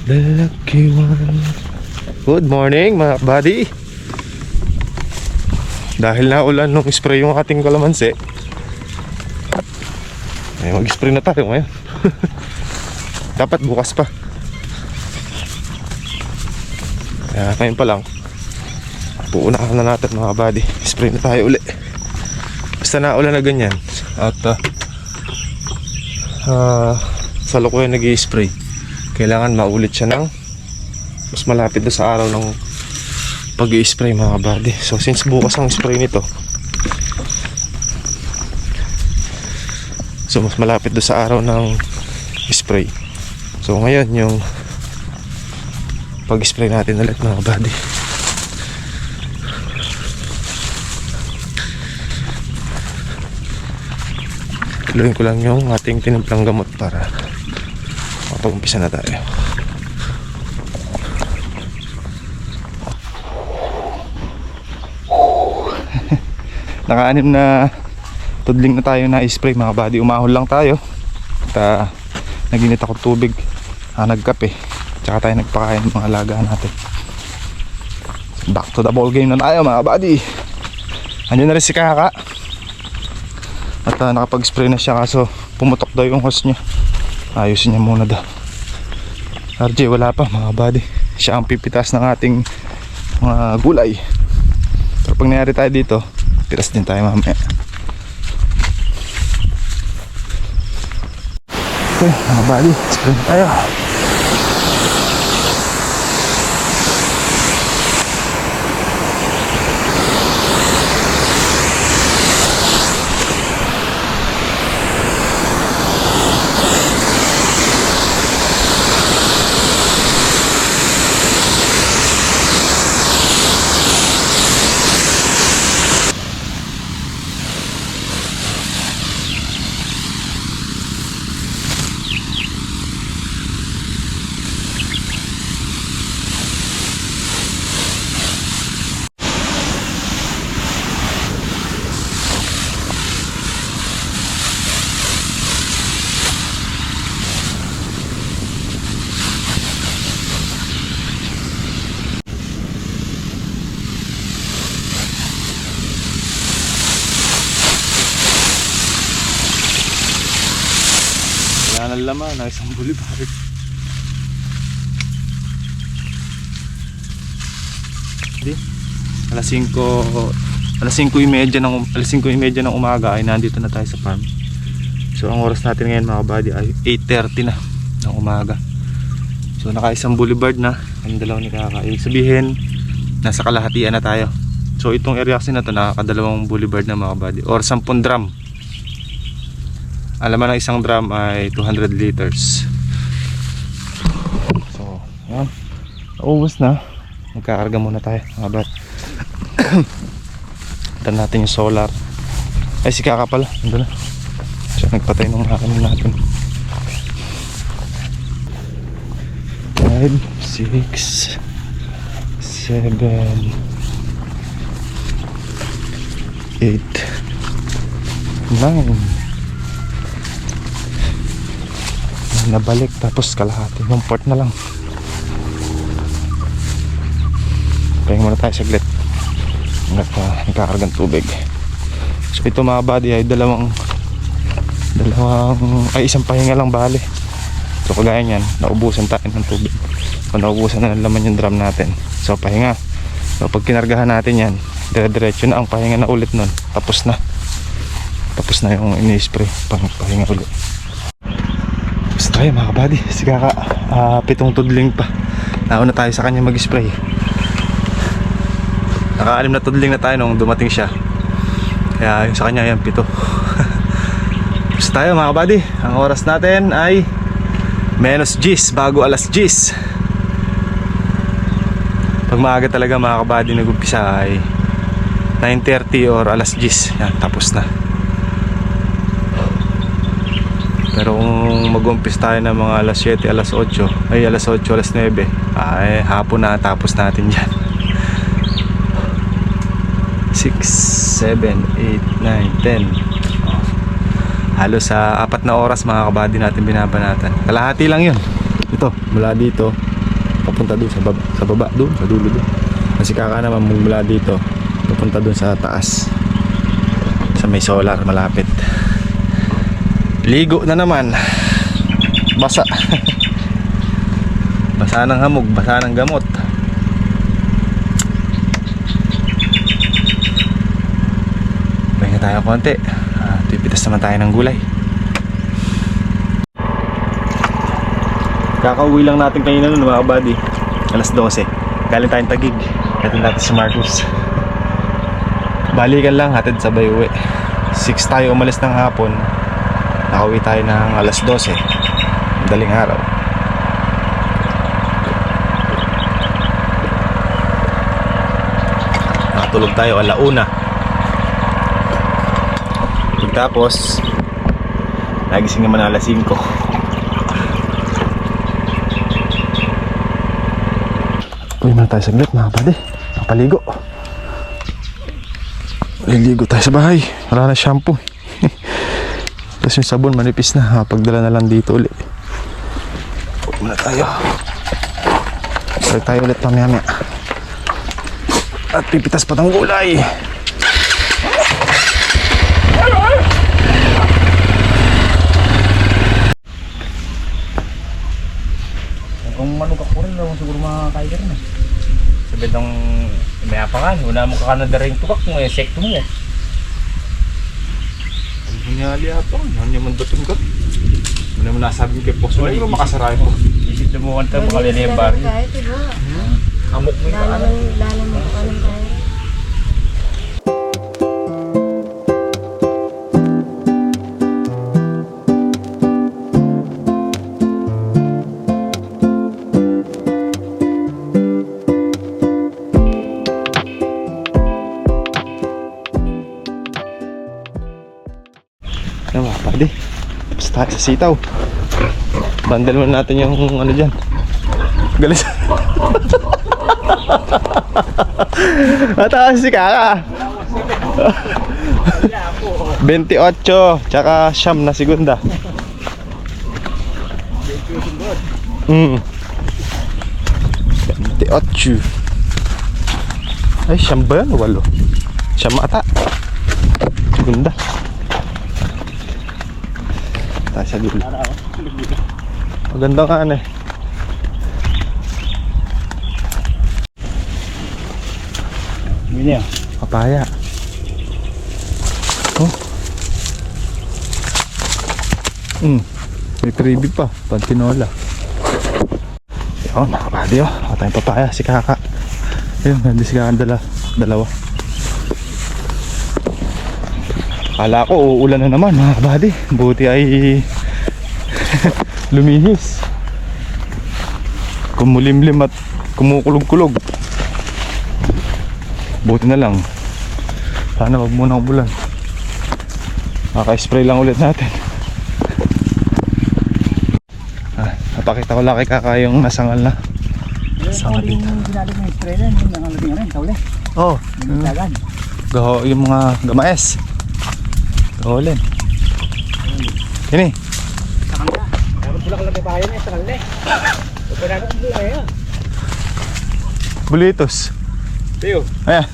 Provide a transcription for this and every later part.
The lucky one. Good morning mga buddy. Dahil naulan nung spray yung ating kalamansi, ay mag-spray na tayo ngayon. Dapat bukas pa. Kaya ngayon pa lang, puunahan na natin mga buddy. Spray na tayo uli. Basta naulan na ganyan. At sa lukuyan nag-i-spray, kailangan maulit siya ng mas malapit na sa araw ng pag-i-spray mga buddy. So since bukas ang spray nito, so mas malapit na sa araw ng spray. So ngayon yung pag-spray natin ulit mga buddy. Tuloyin ko lang yung ating tinimplang gamot para makapag-umpisa na tayo. Naka-anim na tudling na tayo na spray mga buddy. Umahon lang tayo at naginit ako tubig, nagkape, tsaka tayo nagpakain ng mga alaga natin. Back to the ball game na tayo mga buddy. Andyan na rin si Kaka at nakapag-spray na siya, kaso pumutok daw yung hose niya. Ayusin niya muna daw. RJ wala pa mga buddy, siya ang pipitas ng ating mga gulay. Pero pag nangyari tayo dito, pitas din tayo mamaya. Okay mga buddy, spray na tayo. Wala na laman, na isang boulevard. Di, alas 5:30 ng umaga ay nandito na tayo sa farm. So ang oras natin ngayon mga buddy ay 8:30 na ng umaga. So naka-isang boulevard na ang dalaw ni Kaka. Ibig sabihin nasa kalahatian na tayo. So itong area kasi na to nakakadalawang boulevard na mga buddy, or 10 drum. Alaman ng isang drum ay 200 liters. So yan, naubos na. Magkakarga muna tayo mga buddy. Ito natin yung solar. Ay si Kaka pala, ando na. Siya nagpatay ng makina natin. 5, 6, 7, 8, 9. Nabalik, tapos kalahati yung port na lang. Pahinga muna tayo saglit hanggat nagkakargang tubig. So ito mga buddy ay isang pahinga lang bali. So kagaya nyan, naubusan tayo ng tubig o naubusan na ng laman yung drum natin. So pahinga. So pag kinargahan natin yan, dire-diretso na ang pahinga na ulit nun. Tapos na yung ini-spray, pahinga ulit. Tapos tayo mga buddy, si Kaka 7 tudling pa. Nauna tayo sa kanya mag-spray. Naka-6 na tudling na tayo nung dumating siya. Kaya yung sa kanya yan 7. Tapos tayo mga buddy, ang oras natin ay -10 bago alas 10. Pag maaga talaga mga kabady nag-umpisa ay 9:30 or alas 10. Yan, tapos na. Pero kung mag-umpis tayo ng mga alas 7, alas 8, alas 9, ay hapon na tapos natin yan. 6, 7, 8, 9, 10. Halos sa 4 na oras mga kabady natin binabanatan. Kalahati lang yun. Ito, mula dito papunta doon sa baba doon, sa dulo doon. Kasi Kaka naman mula dito papunta doon sa taas, sa may solar malapit. Ligo na naman, basa. Basa ng hamog, basa ng gamot. Pahinga tayo konti. Pipitas naman tayo ng gulay. Kakauwi lang natin kanina nun mga kabady, alas 12. Galing tayong Taguig, hatid natin si Marcos. Balikan lang, hatid sabay uwi. 6 tayo umalis ng hapon, nakauwi tayo ng alas 12, daling araw. Nakatulog tayo alauna. Pagtapos nagising naman alas 5. Uy, muna tayo saglit mga kapatid. Napaligo. Liligo tayo sa bahay. Wala na shampoo. Tapos yung sabon manipis na. Pagdala na lang dito ulit. Uy, muna tayo. Balik tayo ulit mamaya. At pipitas pa ng gulay. Kung manok ako rin, siguro makakain rin. Sabi nung may apangan, wala mong kakanada rin tukak kung insekto mo eh. Ang hingali apang, ano naman batong ka? Ano naman nasabi kay Poso, ay makasarayan mo. Isip na mo kanta, makalala yung bari. Amok mo yung kaanan. Lalo mo kanan tayo. Ano mga pwede? Tapos tayo sa sitaw. Bandal mo natin yung ano dyan. Galis. Mataas si Kaka. 28 tsaka siyam na segunda. 28. Ay, siyam ba yan o 8? Siyam ata. Segunda. Tayo sa dulo. Maganda nga ano eh. Bili ah. Papaya. Oh. May freebie pa. Pantinola. Yun, nakapadi oh. Ako tayong papaya. Si Kaka. Ayun, hindi si Kaka dalawa. Akala ko uulan na naman mga kabady. Buti ay lumihis. Kumulimlim at kumukulog-kulog. Buti na lang. Sana wag muna umulan. Maka-spray lang ulit natin. Napakita ko lang kay Kaka yung nasangal na. Sangal dito. Yung sinali mo yung spray rin, yung nangalagin nga rin, tauli. Oh, Dagan. gaho yung mga gamaes. Gahulin. Ini. Sakanda. Dapat pula ka lang may bahayan eh, sakanda eh. Pagpanagot mo eh. Bulitos. Tiyo. Ayan.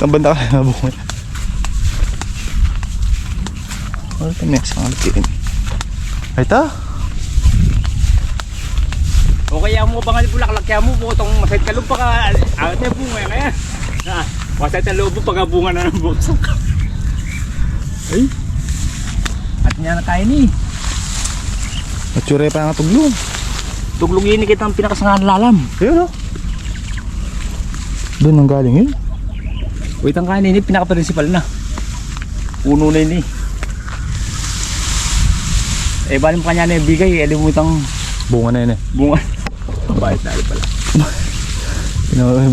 Saan banda ka na buko? Wala ito may isang alkiin. Ay ta? O kaya mo ba nga bulaklak kaya mo po itong masayit ka lupa ka. Agad na bunga kaya. Masayit na lobo pag bunga na ng buksak. Ay. At nga na tayo ni. Matsure pa nga tuglong. Tuglugin ni kita ang pinakasangan lalam. Ayun o. Doon ang galing yun. Wait ang kanin ni pinaka-principal na. Puno na yun eh. Eh bali mo kanya na yung bigay, elimutang Bunga na yun eh. bunga. Mabait na pala. Bunga. Wala ka na.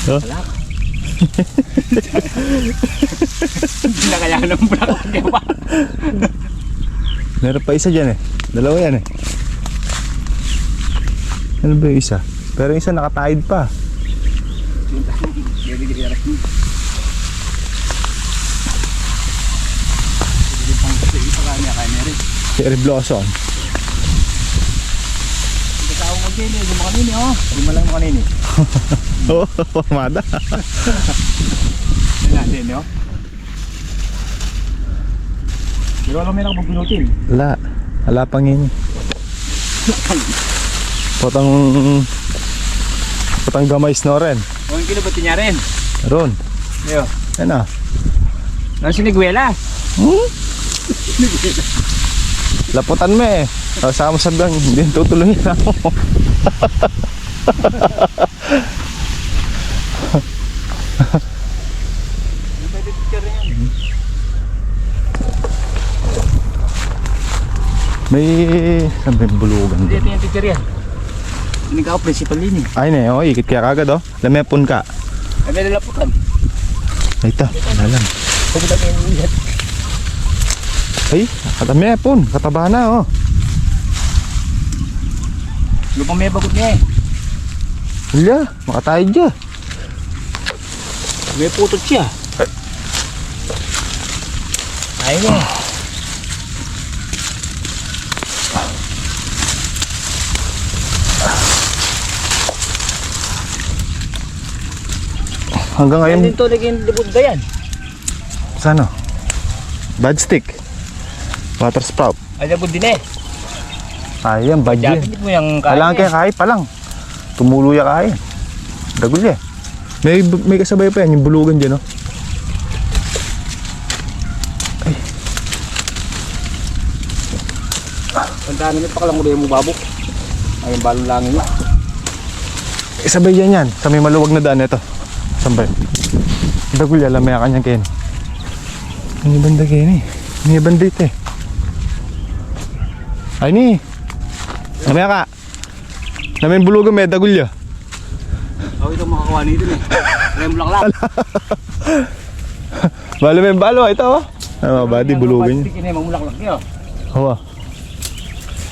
Wala. Hindi na kaya ng bulaklak kaya pa. Meron pa isa dyan eh. Dalawa yan eh. Ano ba yung isa? Pero yung isa nakataid pa. Cherry blossom. din eh. Lima kanini oh. Lima lang mo kanini. Oo, pamada. Yan natin oh. Pero alam mo yung nakapagpinutin. Wala pang ini. Potang gamay snoren. O yung kinabati niya rin. Ron. Ayo. Yan ah. Nang sinigwela. Laputan mo eh. Sama sa bang, hindi tutulungin ako. May saan ba yung bulugan Hindi doon? ito yung picture yan. Hindi ka ako principal yun eh. Ay ne, oh, ikit kaya kagad oh. Lamepon ka. Ay may lalaputan. Ay ito, alam. Pagkita kayo yung ihat. Ay, katamepon, kataba na oh. Lupang may bagot niya eh. Hala, makatayo dyan. May putot siya. Ayun eh. Hanggang ngayon, Ayun din to naging libod na yan. saan oh? Bad stick. Water sprout. Ay libod din eh. Ayan, bad Diyan, yun. hindi mo yung Kailangan kaya kaya pa lang. Tumulo ya kaya. Dagol ya. May kasabay pa yan, yung bulugan dyan, no? Ay. Ang dami nito pa lang ulit mo babok. Ayun balong langin niya. Isabay yan yan. Sa may maluwag na daan ito. Sambay. Dagol ya, lamaya kanyang kain. Ano banda kain eh? May bandit eh. Ay ni. Lamaya ka. Namin bulugan may dagol ya. Ako ito makakuha nito eh. Ayun bulaklak. Balo may balo. Ito oh. Ano ba? Di bulugan niya. Ini mamulaklak niyo. Hawa.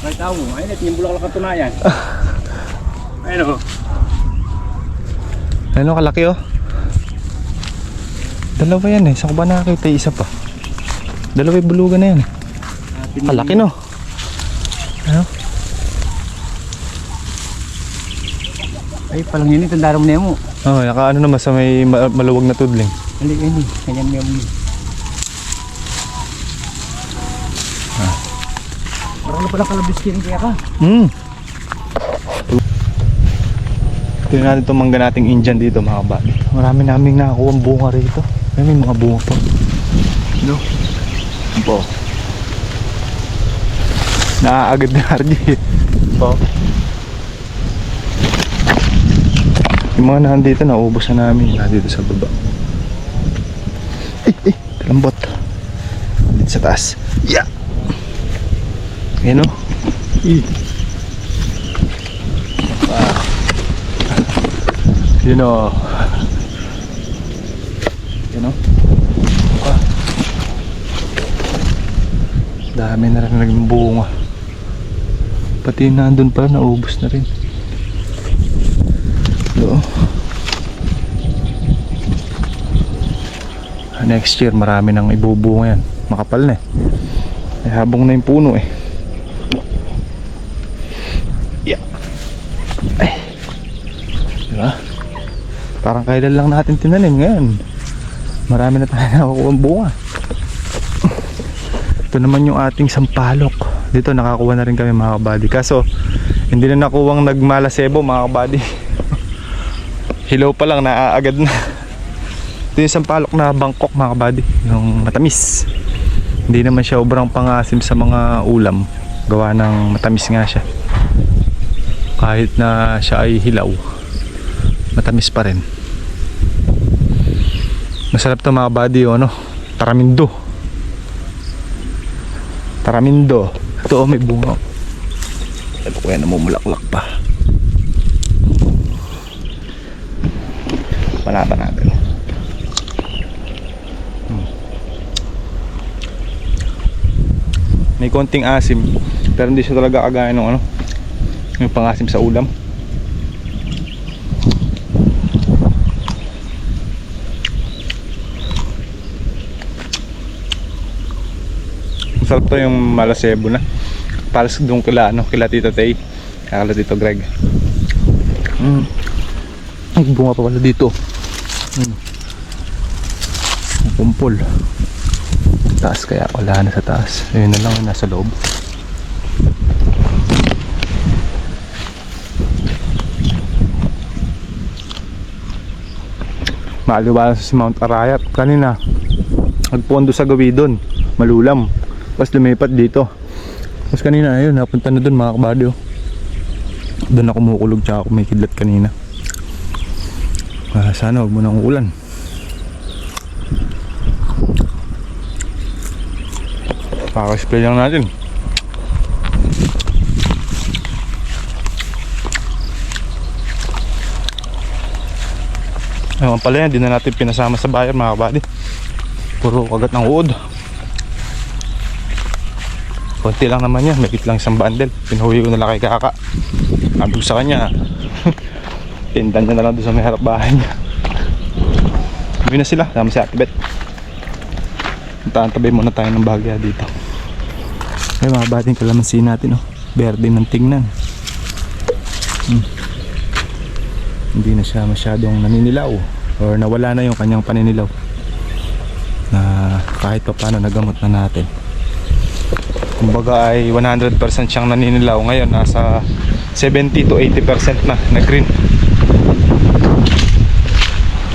May tao mo. Ayun ito yung bulaklak katunayan. Ayun oh. Ano kalaki oh. Dalawa yan eh. Saan ko ba nakakita yung isa pa? Dalawa yung bulugan na yan eh. Kalaki no. Ano? Ay palang yun tandaan mo na mo. Oh, naka ano naman sa may maluwag na tudling. Hindi hindi. Ganyan mo yung parang pala kalabis kaya ka. Tingnan natin itong mangga nating Indian dito mga kabady. Marami naming nakakuha ang bunga rito. May mga bunga pa. No? Po. Naaagad na RG. Po. Yung mga nandito naubos na namin dito sa baba. Ay, kalambot. Dito sa taas. Yeah. Ayan o. Yun o. Yun o. Dami na rin naging bunga. Pati nandun pala naubos na rin. So, next year marami nang ibubunga yan. Makapal na eh. May habong na yung puno eh. Yeah. Ay. Diba? Parang kailan lang natin tinanim ngayon. Marami na tayo nakukuha ang bunga. Ito naman yung ating sampalok. Dito nakakuha na rin kami mga kabady. Kaso hindi na nakuwang nagmalasebo mga kabady. Hilaw pa lang naaagad na. Ito yung sampalok na Bangkok mga kabady. Yung matamis. Hindi naman siya obrang pangasim sa mga ulam. Gawa ng matamis nga siya. Kahit na siya ay hilaw, matamis pa rin. Masarap to mga kabady oh, no? Taramindo. Taramindo. Ito oh, may bunga. Ito kaya namumulaklak pa. Panata natin. May konting asim, pero hindi siya talaga kagaya ng ano, yung pangasim sa ulam. Masarap to yung malasebo na. Para doon kila, ano, kila Tita Tay. Kakala dito, Greg. Ay, bunga pa pala dito. Kumpol. Taas kaya wala na sa taas. Ayun na lang yung nasa loob. Maaliwalas si Mount Arayat. Kanina nagpondo sa gawidon, malulam. Tapos lumipat dito. Tapos kanina ayun, napunta na dun mga kabady. Doon ako kumukulog tsaka kumikidlat kanina. Sana huwag mo nang ulan. Paka-spray lang natin. Ewan pala yan, di na natin pinasama sa buyer mga kabady. Puro kagat ng uod. Konti lang naman yan, mabit lang isang bundle. Pinuwi ko na lang kay Kaka. Sabi ko sa kanya, tindan niya na lang doon sa may harap bahay niya. Uwi na sila, sama si Ate Bet. Taantabay muna tayo ng bagya dito. Ay mga bating kalamansi natin, oh. Berde ng tingnan. Hindi na siya masyadong naninilaw or nawala na yung kanyang paninilaw na kahit pa paano nagamot na natin. Kumbaga ay 100% siyang naninilaw. Ngayon nasa 70 to 80% na green.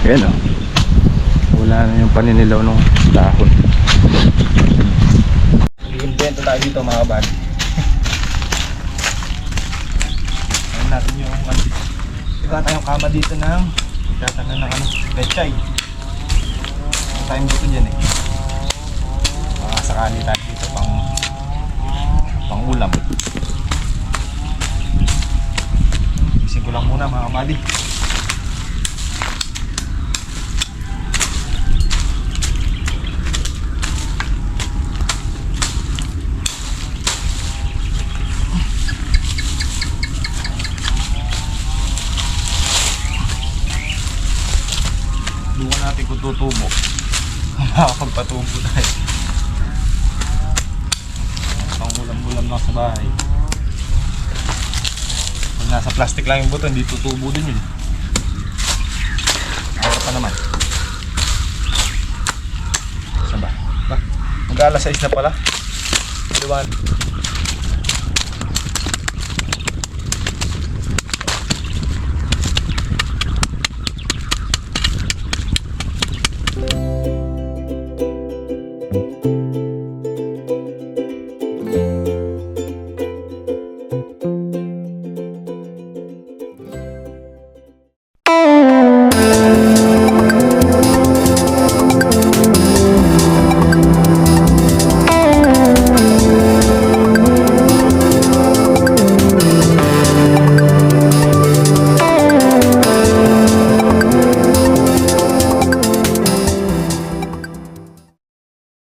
Ayan, oh. Wala na yung paninilaw ng dahon. Mag-invento tayo dito mga kabad. Ayun natin yung iba tayong kama dito ng tatanan ng lechay. Time dito dyan eh. Mga sakali tayo dito pang ulam. Gising ko lang muna mga kabady. Bukan natin kung tutubo. Makakapagpatubo tayo. Pang ulam-ulam lang sa bahay. Kung nasa plastic lang yung buto, hindi tutubo din yun. Ako pa naman. Saan ba? Mag-alas 6 na pala. Liwan. Thank you.